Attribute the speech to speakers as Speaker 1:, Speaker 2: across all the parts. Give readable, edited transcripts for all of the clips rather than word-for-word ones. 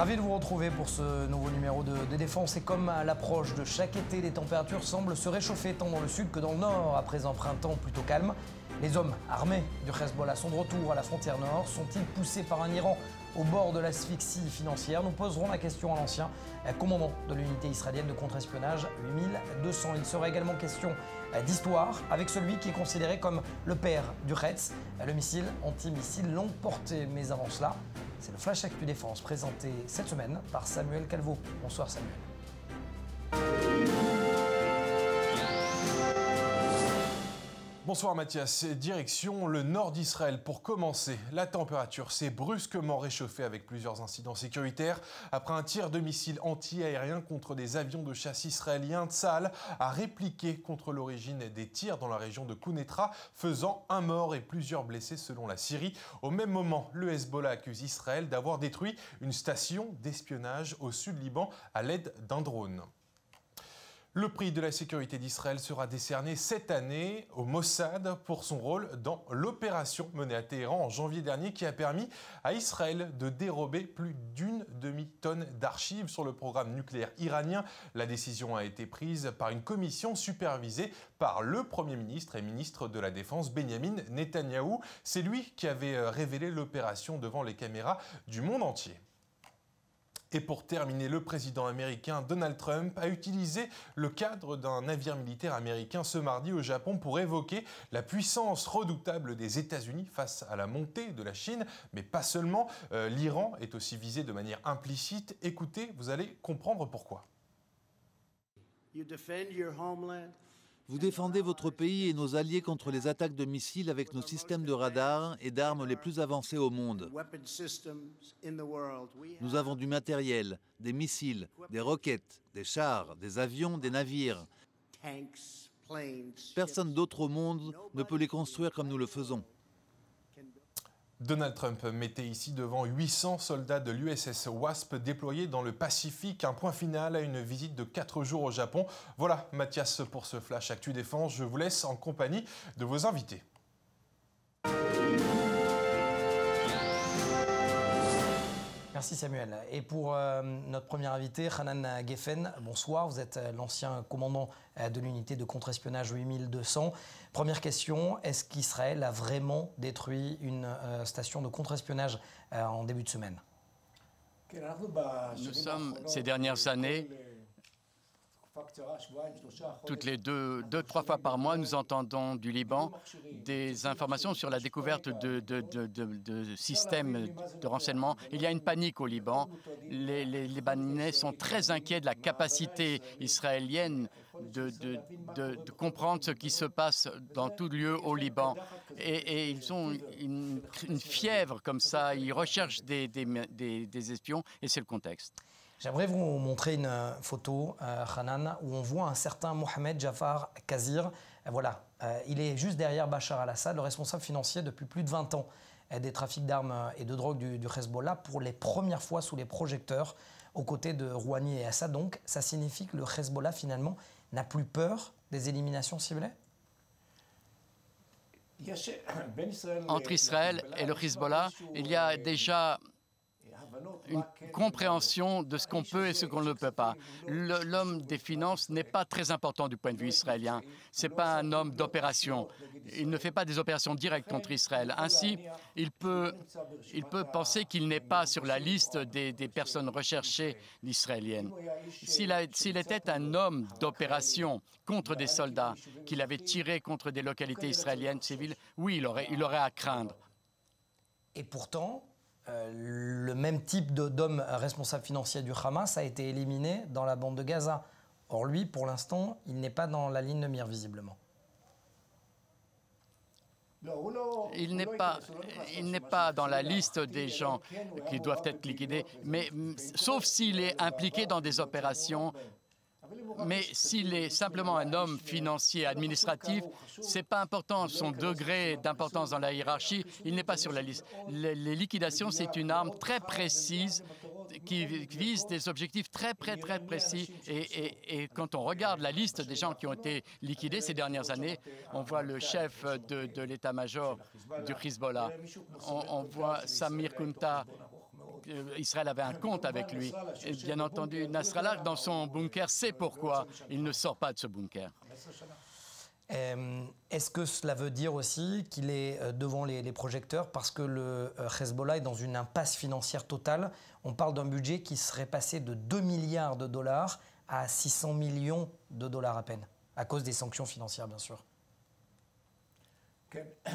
Speaker 1: Ravi de vous retrouver pour ce nouveau numéro de Défense. Et comme à l'approche de chaque été, les températures semblent se réchauffer tant dans le sud que dans le nord. Après un printemps plutôt calme, les hommes armés du Hezbollah sont de retour à la frontière nord. Sont-ils poussés par un Iran au bord de l'asphyxie financière? Nous poserons la question à l'ancien commandant de l'unité israélienne de contre-espionnage 8200. Il sera également question d'histoire avec celui qui est considéré comme le père du Hetz, le missile antimissile longue portée. Mais avant cela, c'est le Flash Actu Défense présenté cette semaine par Samuel Calvo. Bonsoir Samuel.
Speaker 2: Bonsoir Mathias, direction le nord d'Israël pour commencer. La température s'est brusquement réchauffée avec plusieurs incidents sécuritaires. Après un tir de missile anti-aérien contre des avions de chasse israéliens, Tsahal a répliqué contre l'origine des tirs dans la région de Quneitra, faisant un mort et plusieurs blessés selon la Syrie. Au même moment, le Hezbollah accuse Israël d'avoir détruit une station d'espionnage au sud Liban à l'aide d'un drone. Le prix de la sécurité d'Israël sera décerné cette année au Mossad pour son rôle dans l'opération menée à Téhéran en janvier dernier qui a permis à Israël de dérober plus d'une demi-tonne d'archives sur le programme nucléaire iranien. La décision a été prise par une commission supervisée par le Premier ministre et ministre de la Défense Benyamin Netanyahou. C'est lui qui avait révélé l'opération devant les caméras du monde entier. Et pour terminer, le président américain Donald Trump a utilisé le cadre d'un navire militaire américain ce mardi au Japon pour évoquer la puissance redoutable des États-Unis face à la montée de la Chine. Mais pas seulement, l'Iran est aussi visé de manière implicite. Écoutez, vous allez comprendre pourquoi.
Speaker 3: Vous défendez votre pays et nos alliés contre les attaques de missiles avec nos systèmes de radar et d'armes les plus avancés au monde. Nous avons du matériel, des missiles, des roquettes, des chars, des avions, des navires. Personne d'autre au monde ne peut les construire comme nous le faisons.
Speaker 2: Donald Trump mettait ici devant 800 soldats de l'USS Wasp déployés dans le Pacifique. Un point final à une visite de 4 jours au Japon. Voilà Mathias pour ce Flash Actu Défense. Je vous laisse en compagnie de vos invités.
Speaker 1: Merci Samuel. Et pour notre premier invité, Hanan Geffen, bonsoir. Vous êtes l'ancien commandant de l'unité de contre-espionnage 8200. Première question, est-ce qu'Israël a vraiment détruit une station de contre-espionnage en début de semaine?
Speaker 4: Nous sommes, ces dernières années, toutes les trois fois par mois, nous entendons du Liban des informations sur la découverte de systèmes de renseignement. Il y a une panique au Liban. Les Libanais sont très inquiets de la capacité israélienne de comprendre ce qui se passe dans tout lieu au Liban. Et ils ont une fièvre comme ça. Ils recherchent des espions et c'est le contexte.
Speaker 1: J'aimerais vous montrer une photo, Hanan, où on voit un certain Mohamed Jafar Kazir. Voilà, il est juste derrière Bachar al-Assad, le responsable financier depuis plus de 20 ans des trafics d'armes et de drogue du Hezbollah, pour les premières fois sous les projecteurs aux côtés de Rouhani et Assad. Donc, ça signifie que le Hezbollah, finalement, n'a plus peur des éliminations ciblées?
Speaker 4: Entre Israël et le Hezbollah, il y a déjà une compréhension de ce qu'on peut et ce qu'on ne peut pas. L'homme des finances n'est pas très important du point de vue israélien. Ce n'est pas un homme d'opération. Il ne fait pas des opérations directes contre Israël. Ainsi, il peut penser qu'il n'est pas sur la liste des personnes recherchées israéliennes. S'il était un homme d'opération contre des soldats, qu'il avait tiré contre des localités israéliennes civiles, oui, il aurait à craindre.
Speaker 1: Et pourtant, le même type d'homme responsable financier du Hamas a été éliminé dans la bande de Gaza. Or, lui, pour l'instant, il n'est pas dans la ligne de mire, visiblement.
Speaker 4: Il n'est pas dans la liste des gens qui doivent être liquidés, mais sauf s'il est impliqué dans des opérations. Mais s'il est simplement un homme financier administratif, ce n'est pas important. Son degré d'importance dans la hiérarchie, il n'est pas sur la liste. Les liquidations, c'est une arme très précise qui vise des objectifs très précis. Et quand on regarde la liste des gens qui ont été liquidés ces dernières années, on voit le chef de l'état-major du Hezbollah, on voit Samir Kunta, Israël avait un compte avec lui. Et bien entendu, Nasrallah, dans son bunker, sait pourquoi il ne sort pas de ce bunker.
Speaker 1: Est-ce que cela veut dire aussi qu'il est devant les projecteurs parce que le Hezbollah est dans une impasse financière totale? On parle d'un budget qui serait passé de 2 milliards de dollars à 600 millions de dollars à peine, à cause des sanctions financières, bien sûr.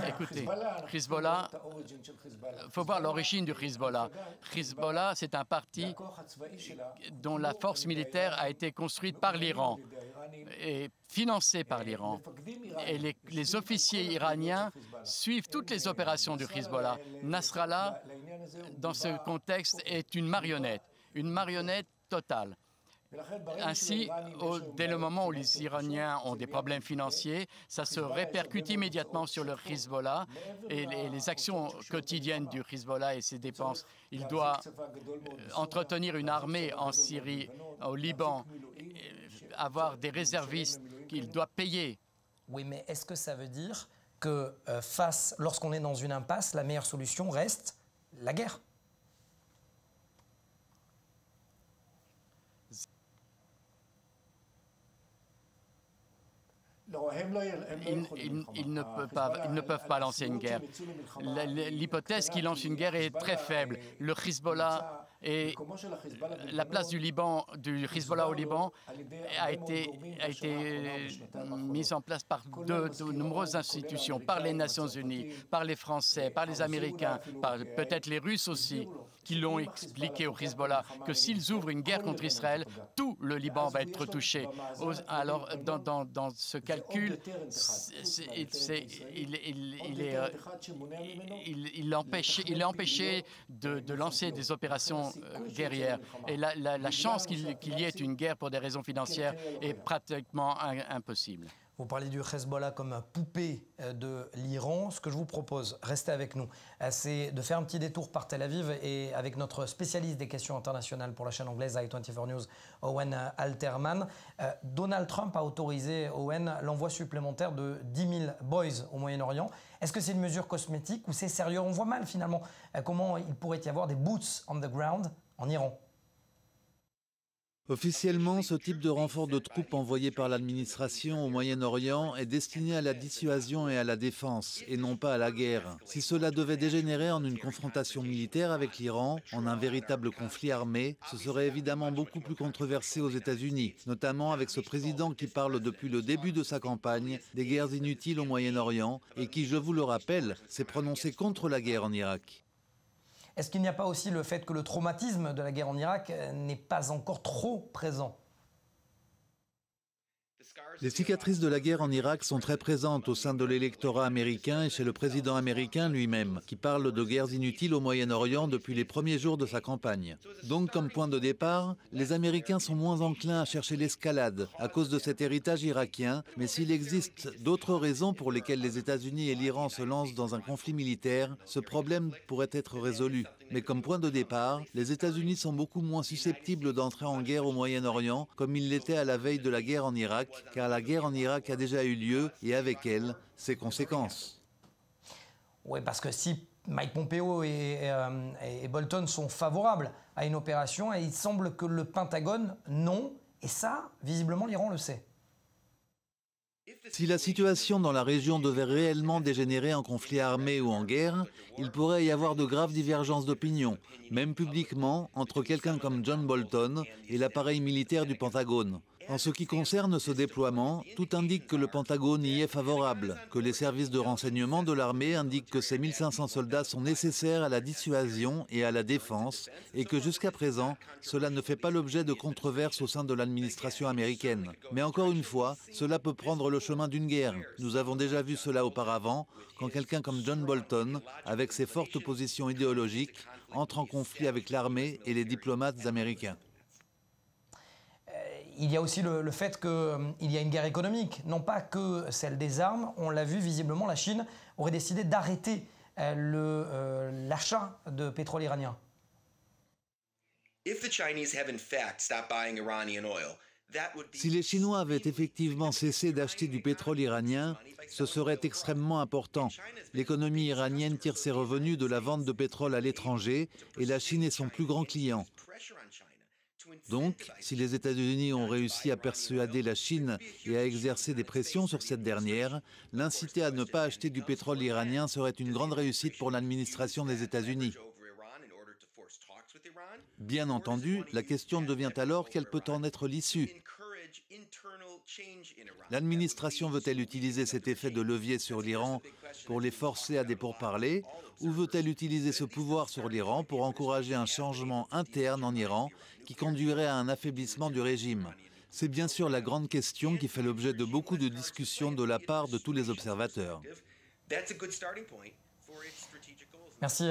Speaker 4: Écoutez, Hezbollah, il faut voir l'origine du Hezbollah. Hezbollah, c'est un parti dont la force militaire a été construite par l'Iran et financée par l'Iran. Et les officiers iraniens suivent toutes les opérations du Hezbollah. Nasrallah, dans ce contexte, est une marionnette totale. Ainsi, dès le moment où les Iraniens ont des problèmes financiers, ça se répercute immédiatement sur le Hezbollah et les actions quotidiennes du Hezbollah et ses dépenses. Il doit entretenir une armée en Syrie, au Liban, avoir des réservistes qu'il doit payer.
Speaker 1: Oui, mais est-ce que ça veut dire que lorsqu'on est dans une impasse, la meilleure solution reste la guerre ?
Speaker 4: Ils ne peuvent pas lancer une guerre. L'hypothèse qu'ils lancent une guerre est très faible. Le Hezbollah et la place du Hezbollah au Liban a été mise en place par de nombreuses institutions, par les Nations Unies, par les Français, par les Américains, par peut-être les Russes aussi, qui l'ont expliqué au Hezbollah que s'ils ouvrent une guerre contre Israël, tout le Liban va être touché. Alors, dans ce calcul, il est empêché de lancer des opérations guerrières. Et la chance qu'il y ait une guerre pour des raisons financières est pratiquement impossible.
Speaker 1: Vous parlez du Hezbollah comme poupée de l'Iran. Ce que je vous propose, restez avec nous, c'est de faire un petit détour par Tel Aviv et avec notre spécialiste des questions internationales pour la chaîne anglaise i24 News, Owen Alterman. Donald Trump a autorisé, Owen, l'envoi supplémentaire de 10 000 boys au Moyen-Orient. Est-ce que c'est une mesure cosmétique ou c'est sérieux? On voit mal finalement comment il pourrait y avoir des boots on the ground en Iran.
Speaker 3: Officiellement, ce type de renfort de troupes envoyé par l'administration au Moyen-Orient est destiné à la dissuasion et à la défense, et non pas à la guerre. Si cela devait dégénérer en une confrontation militaire avec l'Iran, en un véritable conflit armé, ce serait évidemment beaucoup plus controversé aux États-Unis, notamment avec ce président qui parle depuis le début de sa campagne des guerres inutiles au Moyen-Orient et qui, je vous le rappelle, s'est prononcé contre la guerre en Irak.
Speaker 1: Est-ce qu'il n'y a pas aussi le fait que le traumatisme de la guerre en Irak n'est pas encore trop présent?
Speaker 3: Les cicatrices de la guerre en Irak sont très présentes au sein de l'électorat américain et chez le président américain lui-même, qui parle de guerres inutiles au Moyen-Orient depuis les premiers jours de sa campagne. Donc, comme point de départ, les Américains sont moins enclins à chercher l'escalade à cause de cet héritage irakien, mais s'il existe d'autres raisons pour lesquelles les États-Unis et l'Iran se lancent dans un conflit militaire, ce problème pourrait être résolu. Mais comme point de départ, les États-Unis sont beaucoup moins susceptibles d'entrer en guerre au Moyen-Orient, comme ils l'étaient à la veille de la guerre en Irak, car la guerre en Irak a déjà eu lieu et avec elle, ses conséquences.
Speaker 1: Oui, parce que si Mike Pompeo et Bolton sont favorables à une opération, il semble que le Pentagone, non. Et ça, visiblement, l'Iran le sait.
Speaker 3: Si la situation dans la région devait réellement dégénérer en conflit armé ou en guerre, il pourrait y avoir de graves divergences d'opinion, même publiquement, entre quelqu'un comme John Bolton et l'appareil militaire du Pentagone. En ce qui concerne ce déploiement, tout indique que le Pentagone y est favorable, que les services de renseignement de l'armée indiquent que ces 1500 soldats sont nécessaires à la dissuasion et à la défense, et que jusqu'à présent, cela ne fait pas l'objet de controverses au sein de l'administration américaine. Mais encore une fois, cela peut prendre le chemin d'une guerre. Nous avons déjà vu cela auparavant, quand quelqu'un comme John Bolton, avec ses fortes positions idéologiques, entre en conflit avec l'armée et les diplomates américains.
Speaker 1: Il y a aussi le fait qu'il y a une guerre économique, non pas que celle des armes. On l'a vu, visiblement, la Chine aurait décidé d'arrêter l'achat de pétrole iranien.
Speaker 5: If the Chinese have in fact stopped buying Iranian oil,
Speaker 3: Si les Chinois avaient effectivement cessé d'acheter du pétrole iranien, ce serait extrêmement important. L'économie iranienne tire ses revenus de la vente de pétrole à l'étranger et la Chine est son plus grand client. Donc, si les États-Unis ont réussi à persuader la Chine et à exercer des pressions sur cette dernière, l'inciter à ne pas acheter du pétrole iranien serait une grande réussite pour l'administration des États-Unis. Bien entendu, la question devient alors quelle peut en être l'issue. L'administration veut-elle utiliser cet effet de levier sur l'Iran pour les forcer à des pourparlers, ou veut-elle utiliser ce pouvoir sur l'Iran pour encourager un changement interne en Iran qui conduirait à un affaiblissement du régime? C'est bien sûr la grande question qui fait l'objet de beaucoup de discussions de la part de tous les observateurs.
Speaker 1: Merci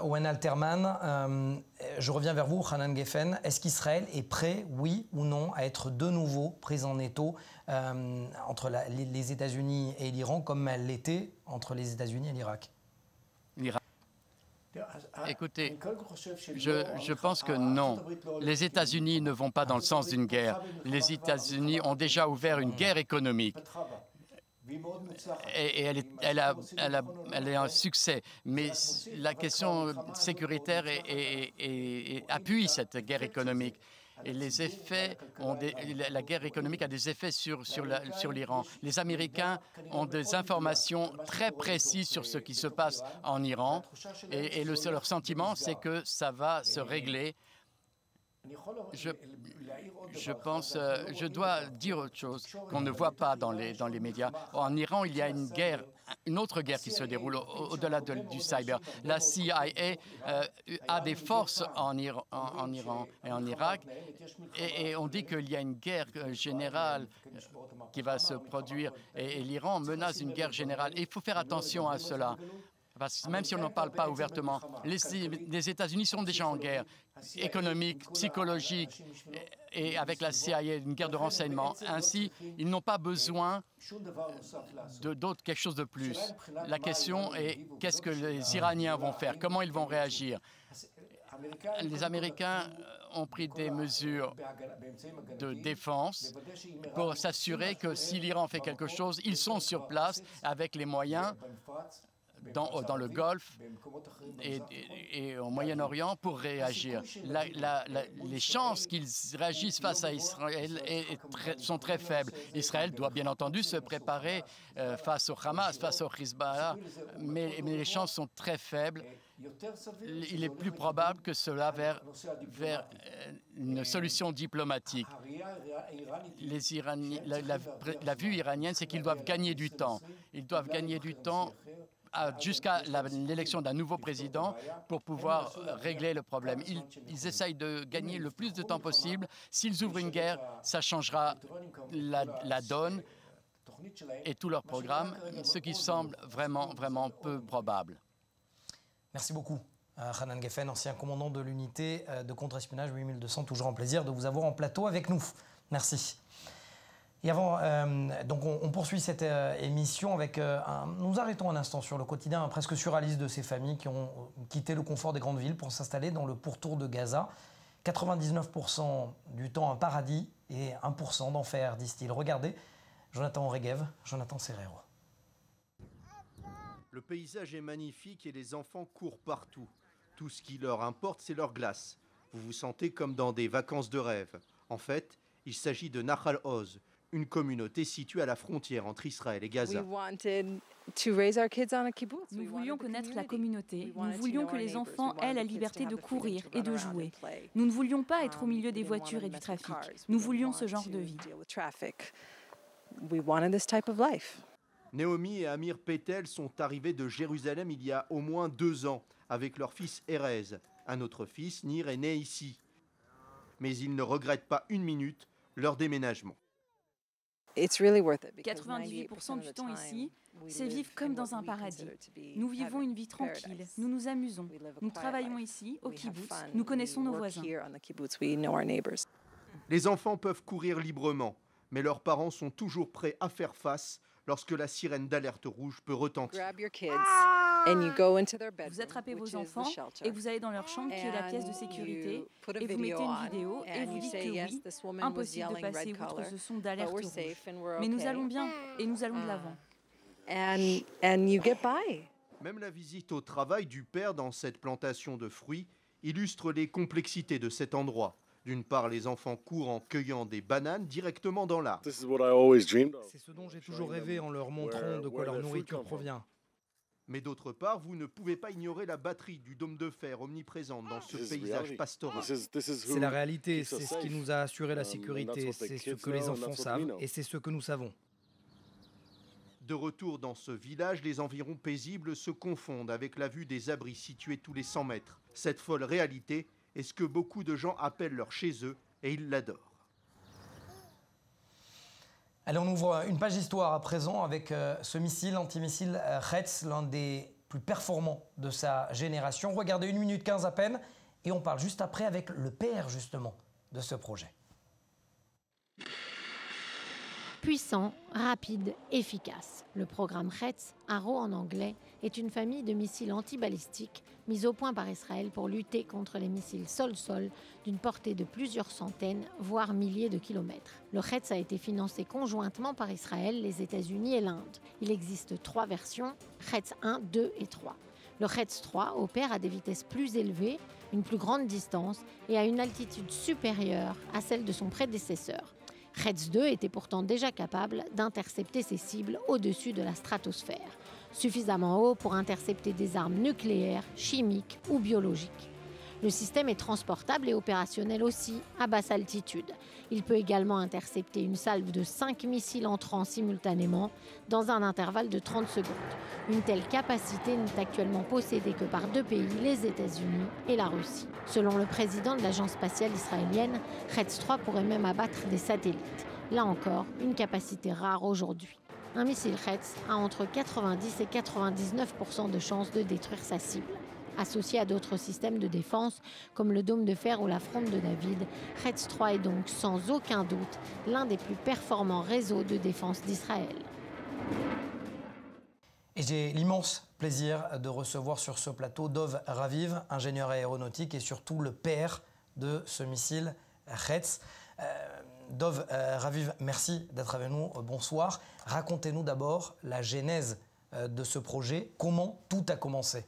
Speaker 1: Owen Alterman. Je reviens vers vous, Hanan Geffen. Est-ce qu'Israël est prêt, oui ou non, à être de nouveau prise en étau entre les États-Unis et l'Iran, comme elle l'était entre les États-Unis et l'Irak?
Speaker 4: Écoutez, je pense que non. Les États-Unis ne vont pas dans le sens d'une guerre. Les États-Unis ont déjà ouvert une guerre économique. Et elle est un succès. Mais la question sécuritaire appuie cette guerre économique. Et les effets la guerre économique a des effets sur l'Iran. Les Américains ont des informations très précises sur ce qui se passe en Iran. Et leur sentiment, c'est que ça va se régler. Je pense, je dois dire autre chose qu'on ne voit pas dans les médias. En Iran, il y a une autre guerre qui se déroule au-delà du cyber. La CIA a des forces en Iran et en Irak, et on dit qu'il y a une guerre générale qui va se produire, et l'Iran menace une guerre générale. Et il faut faire attention à cela. Parce que même si on n'en parle pas ouvertement, les États-Unis sont déjà en guerre économique, psychologique, et avec la CIA, une guerre de renseignement. Ainsi, ils n'ont pas besoin quelque chose de plus. La question est qu'est-ce que les Iraniens vont faire? Comment ils vont réagir? Les Américains ont pris des mesures de défense pour s'assurer que si l'Iran fait quelque chose, ils sont sur place avec les moyens dans le Golfe et au Moyen-Orient pour réagir. Les chances qu'ils réagissent face à Israël sont très faibles. Israël doit bien entendu se préparer face au Hamas, face au Hezbollah, mais les chances sont très faibles. Il est plus probable que cela vers une solution diplomatique. La vue iranienne, c'est qu'ils doivent gagner du temps. Ils doivent gagner du temps jusqu'à l'élection d'un nouveau président pour pouvoir régler le problème. Ils essayent de gagner le plus de temps possible. S'ils ouvrent une guerre, ça changera la donne et tout leur programme, ce qui semble vraiment, vraiment peu probable.
Speaker 1: Merci beaucoup. Hanan Geffen, ancien commandant de l'unité de contre-espionnage 8200, toujours un plaisir de vous avoir en plateau avec nous. Merci. Et avant, donc on poursuit cette émission avec nous arrêtons un instant sur le quotidien presque surréaliste de ces familles qui ont quitté le confort des grandes villes pour s'installer dans le pourtour de Gaza. 99% du temps un paradis et 1% d'enfer, disent-ils. Regardez, Jonathan Regev, Jonathan Serrero.
Speaker 5: Le paysage est magnifique et les enfants courent partout. Tout ce qui leur importe, c'est leur glace. Vous vous sentez comme dans des vacances de rêve. En fait, il s'agit de Nahal Oz, une communauté située à la frontière entre Israël et Gaza.
Speaker 6: Nous voulions connaître la communauté, nous voulions que les enfants aient la liberté de courir et de jouer. Nous ne voulions pas être au milieu des voitures et du trafic. Nous voulions ce genre de vie.
Speaker 5: Naomi et Amir Petel sont arrivés de Jérusalem il y a au moins 2 ans avec leur fils Erez. Un autre fils, Nir, est né ici. Mais ils ne regrettent pas une minute leur déménagement.
Speaker 6: 98% du temps ici, c'est vivre comme dans un paradis. Nous vivons une vie tranquille, nous nous amusons. Nous travaillons ici, au kibbutz, nous connaissons nos voisins.
Speaker 5: Les enfants peuvent courir librement, mais leurs parents sont toujours prêts à faire face lorsque la sirène d'alerte rouge peut retentir.
Speaker 6: Vous attrapez vos enfants et vous allez dans leur chambre qui est la pièce de sécurité et vous mettez une vidéo et vous dites que oui, impossible de passer outre ce son d'alerte rouge. Mais nous allons bien et nous allons de l'avant.
Speaker 5: Même la visite au travail du père dans cette plantation de fruits illustre les complexités de cet endroit. D'une part, les enfants courent en cueillant des bananes directement dans l'arbre.
Speaker 1: C'est ce dont j'ai toujours rêvé en leur montrant de quoi leur nourriture provient.
Speaker 5: Mais d'autre part, vous ne pouvez pas ignorer la batterie du dôme de fer omniprésente dans ce paysage pastoral.
Speaker 1: C'est la réalité, c'est ce qui nous a assuré la sécurité, c'est ce que les enfants savent et c'est ce que nous savons.
Speaker 5: De retour dans ce village, les environs paisibles se confondent avec la vue des abris situés tous les 100 mètres. Cette folle réalité est ce que beaucoup de gens appellent leur chez eux et ils l'adorent.
Speaker 1: Allez, on ouvre une page d'histoire à présent avec ce missile antimissile Retz, l'un des plus performants de sa génération. Regardez, 1 minute 15 à peine, et on parle juste après avec le père justement de ce projet.
Speaker 7: Puissant, rapide, efficace. Le programme Retz, Arrow en anglais, est une famille de missiles antibalistiques mis au point par Israël pour lutter contre les missiles sol-sol d'une portée de plusieurs centaines, voire milliers de kilomètres. Le Retz a été financé conjointement par Israël, les États-Unis et l'Inde. Il existe 3 versions, Retz 1, 2 et 3. Le Retz 3 opère à des vitesses plus élevées, une plus grande distance et à une altitude supérieure à celle de son prédécesseur. Retz 2 était pourtant déjà capable d'intercepter ses cibles au-dessus de la stratosphère, suffisamment haut pour intercepter des armes nucléaires, chimiques ou biologiques. Le système est transportable et opérationnel aussi à basse altitude. Il peut également intercepter une salve de 5 missiles entrant simultanément dans un intervalle de 30 secondes. Une telle capacité n'est actuellement possédée que par 2 pays, les États-Unis et la Russie. Selon le président de l'agence spatiale israélienne, Retz 3 pourrait même abattre des satellites. Là encore, une capacité rare aujourd'hui. Un missile Retz a entre 90 et 99% de chances de détruire sa cible. Associé à d'autres systèmes de défense, comme le dôme de fer ou la fronde de David, Retz 3 est donc sans aucun doute l'un des plus performants réseaux de défense d'Israël.
Speaker 1: Et j'ai l'immense plaisir de recevoir sur ce plateau Dov Raviv, ingénieur aéronautique et surtout le père de ce missile Retz. Dov Raviv, merci d'être avec nous. Bonsoir. Racontez-nous d'abord la genèse de ce projet. Comment tout a commencé ?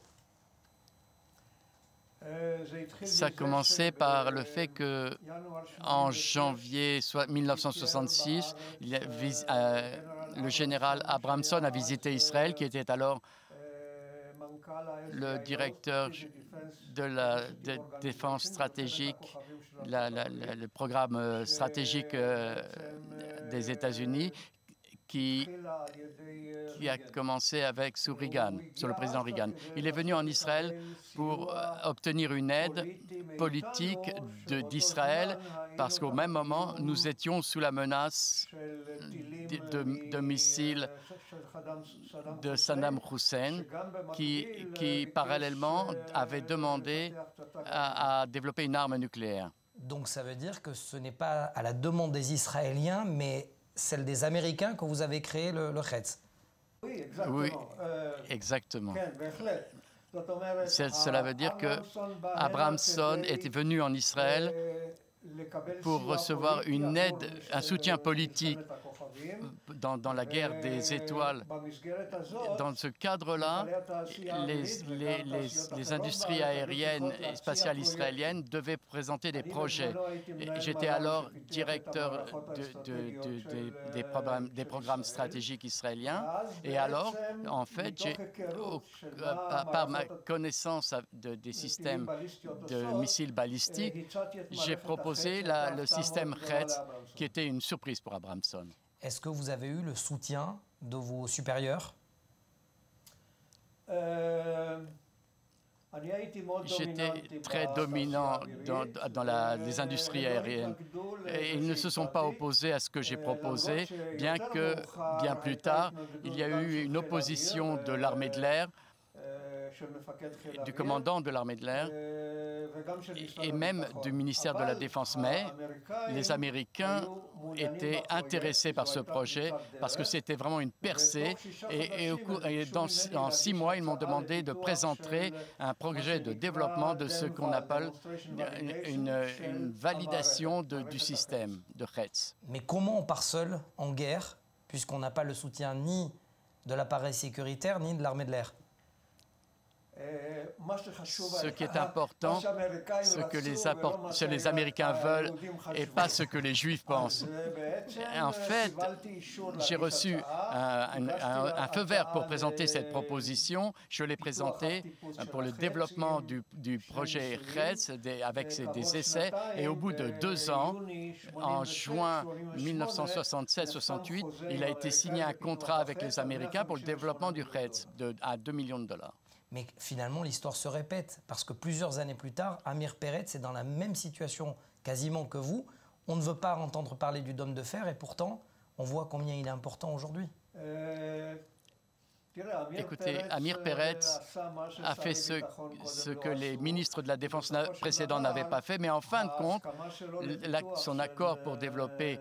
Speaker 4: Ça a commencé par le fait que, en janvier 1966, le général Abramson a visité Israël, qui était alors le directeur de la défense stratégique, le programme stratégique des États-Unis, qui a commencé avec sous le président Reagan. Il est venu en Israël pour obtenir une aide politique d'Israël parce qu'au même moment, nous étions sous la menace de missiles de Saddam Hussein qui parallèlement avait demandé à développer une arme nucléaire.
Speaker 1: Donc ça veut dire que ce n'est pas à la demande des Israéliens, mais celle des Américains que vous avez créé le Retz.
Speaker 4: Oui, exactement. Cela veut dire que Abramson était venu en Israël pour recevoir une aide, un soutien politique dans la guerre des étoiles. Dans ce cadre-là, les industries aériennes et spatiales israéliennes devaient présenter des projets. J'étais alors directeur des programmes stratégiques israéliens. Et alors, en fait, par ma connaissance des systèmes de missiles balistiques, j'ai proposé le système Retz, qui était une surprise pour Abramson.
Speaker 1: Est-ce que vous avez eu le soutien de vos supérieurs ?
Speaker 4: J'étais très dominant dans les industries aériennes. Et ils ne se sont pas opposés à ce que j'ai proposé, bien que, bien plus tard, il y a eu une opposition de l'armée de l'air du commandant de l'armée de l'air et même du ministère de la Défense. Mais les Américains étaient intéressés par ce projet parce que c'était vraiment une percée et en 6 mois, ils m'ont demandé de présenter un projet de développement de ce qu'on appelle une validation du système de Hertz.
Speaker 1: Mais comment on part seul en guerre, puisqu'on n'a pas le soutien ni de l'appareil sécuritaire, ni de l'armée de l'air?
Speaker 4: Ce qui est important, ce que les Américains veulent et pas ce que les Juifs pensent. En fait, j'ai reçu un feu vert pour présenter cette proposition. Je l'ai présentée pour le développement du projet Hertz avec des essais. Et au bout de 2 ans, en juin 1967-68, il a été signé un contrat avec les Américains pour le développement du Hertz à $2 millions.
Speaker 1: Mais finalement, l'histoire se répète, parce que plusieurs années plus tard, Amir Peretz est dans la même situation quasiment que vous. On ne veut pas entendre parler du dôme de fer, et pourtant, on voit combien il est important aujourd'hui.
Speaker 4: Écoutez, Amir Peretz a fait ce que les ministres de la Défense précédents n'avaient pas fait, mais en fin de compte, son accord pour développer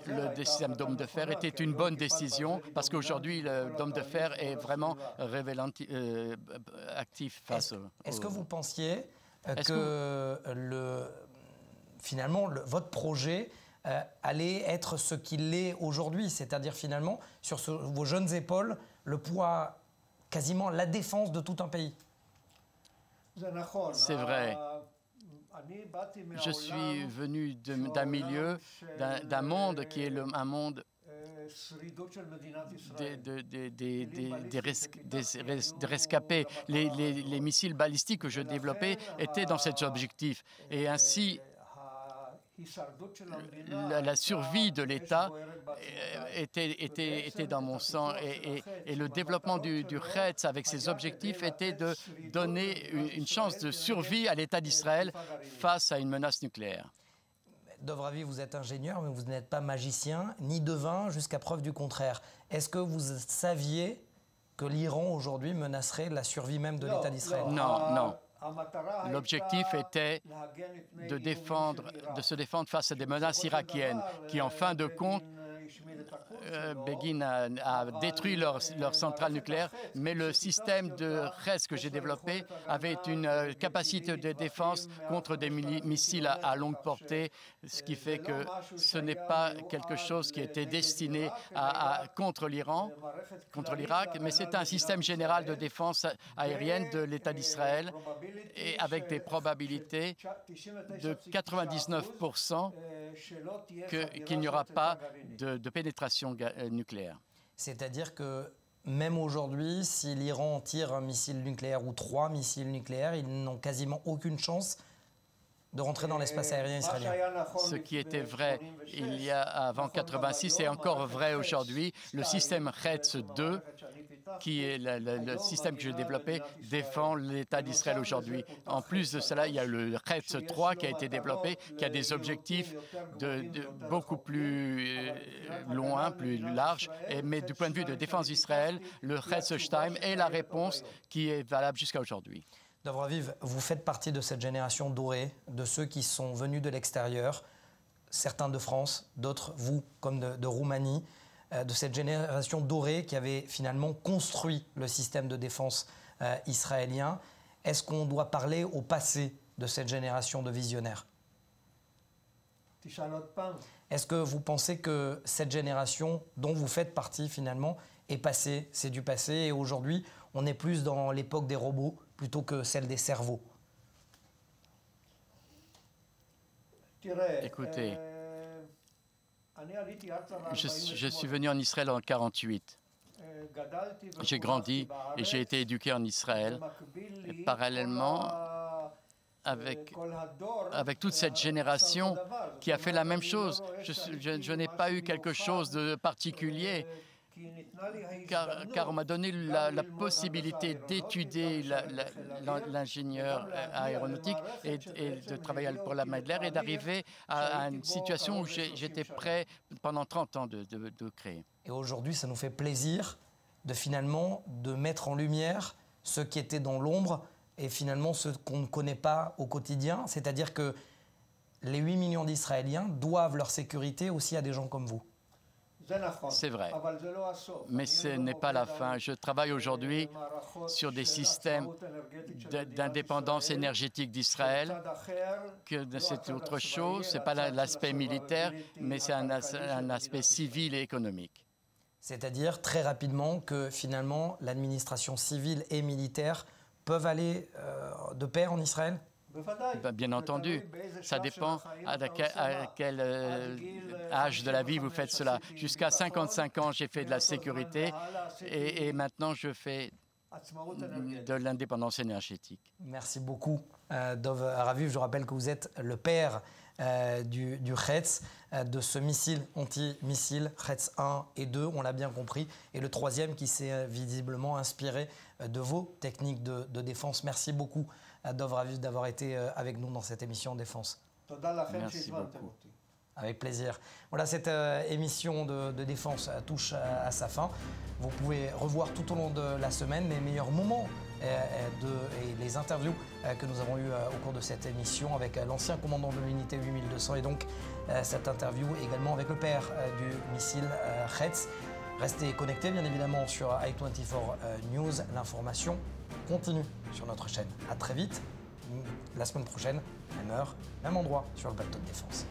Speaker 4: le système dôme de fer était une bonne décision parce qu'aujourd'hui, le dôme de fer est vraiment actif face au...
Speaker 1: Est-ce que vous pensiez que finalement, votre projet allait être ce qu'il est aujourd'hui, c'est-à-dire finalement, sur vos jeunes épaules, le poids, quasiment la défense de tout un pays?
Speaker 4: C'est vrai. Je suis venu d'un milieu, d'un monde qui est un monde des rescapés. Les missiles balistiques que je développais étaient dans cet objectif. Et ainsi, la survie de l'État était dans mon sang et le développement du Hertz avec ses objectifs était de donner une chance de survie à l'État d'Israël face à une menace nucléaire.
Speaker 1: Dov Raviv, vous êtes ingénieur, mais vous n'êtes pas magicien, ni devin, jusqu'à preuve du contraire. Est-ce que vous saviez que l'Iran aujourd'hui menacerait la survie même de l'État d'Israël?
Speaker 4: Non, non. L'objectif était de se défendre face à des menaces irakiennes qui, en fin de compte, Begin a détruit leur centrale nucléaire, mais le système de Hertz que j'ai développé avait une capacité de défense contre des missiles à longue portée, ce qui fait que ce n'est pas quelque chose qui était destiné contre l'Iran, contre l'Irak, mais c'est un système général de défense aérienne de l'État d'Israël et avec des probabilités de 99% qu'il n'y aura pas de pénétration nucléaire.
Speaker 1: C'est-à-dire que même aujourd'hui, si l'Iran tire un missile nucléaire ou 3 missiles nucléaires, ils n'ont quasiment aucune chance de rentrer dans l'espace aérien israélien.
Speaker 4: Ce qui était vrai il y a avant 86 est encore vrai aujourd'hui. Le système Hertz 2, qui est le système que j'ai développé, défend l'État d'Israël aujourd'hui. En plus de cela, il y a le Hertz 3 qui a été développé, qui a des objectifs beaucoup plus loin, plus larges. Mais du point de vue de défense d'Israël, le Hertz Stein est la réponse qui est valable jusqu'à aujourd'hui.
Speaker 1: Dov Raviv, vous faites partie de cette génération dorée, de ceux qui sont venus de l'extérieur, certains de France, d'autres, vous, comme de Roumanie, de cette génération dorée qui avait finalement construit le système de défense israélien. Est-ce qu'on doit parler au passé de cette génération de visionnaires? Est-ce que vous pensez que cette génération dont vous faites partie finalement est passée, c'est du passé, et aujourd'hui on est plus dans l'époque des robots plutôt que celle des cerveaux?
Speaker 4: Écoutez, je suis venu en Israël en 1948. J'ai grandi et j'ai été éduqué en Israël. Et parallèlement, avec toute cette génération qui a fait la même chose, je n'ai pas eu quelque chose de particulier. Car on m'a donné la possibilité d'étudier l'ingénieur aéronautique et de travailler pour la l'armée de l'air et d'arriver à une situation où j'étais prêt pendant 30 ans de créer.
Speaker 1: Et aujourd'hui, ça nous fait plaisir de finalement mettre en lumière ceux qui étaient dans l'ombre et finalement ceux qu'on ne connaît pas au quotidien. C'est-à-dire que les 8 millions d'Israéliens doivent leur sécurité aussi à des gens comme vous.
Speaker 4: C'est vrai, mais ce n'est pas la fin. Je travaille aujourd'hui sur des systèmes d'indépendance énergétique d'Israël, que c'est autre chose, ce n'est pas l'aspect militaire, mais c'est un aspect civil et économique.
Speaker 1: C'est-à-dire très rapidement que finalement l'administration civile et militaire peuvent aller de pair en Israël?
Speaker 4: Bien entendu, ça dépend à quel âge de la vie vous faites cela. Jusqu'à 55 ans, j'ai fait de la sécurité et maintenant je fais de l'indépendance énergétique.
Speaker 1: Merci beaucoup, Dov Raviv. Je rappelle que vous êtes le père du Hetz, de ce missile anti-missile Hetz 1 et 2, on l'a bien compris, et le troisième qui s'est visiblement inspiré de vos techniques de défense. Merci beaucoup, Dov Raviv, d'avoir été avec nous dans cette émission Défense.
Speaker 4: Merci beaucoup.
Speaker 1: Avec plaisir. Voilà, cette émission de Défense touche à sa fin. Vous pouvez revoir tout au long de la semaine les meilleurs moments et les interviews que nous avons eues au cours de cette émission avec l'ancien commandant de l'unité 8200 et donc cette interview également avec le père du missile Hetz. Restez connectés bien évidemment sur i24 News. L'information continue sur notre chaîne. À très vite, la semaine prochaine, même heure, même endroit sur le plateau de Défense.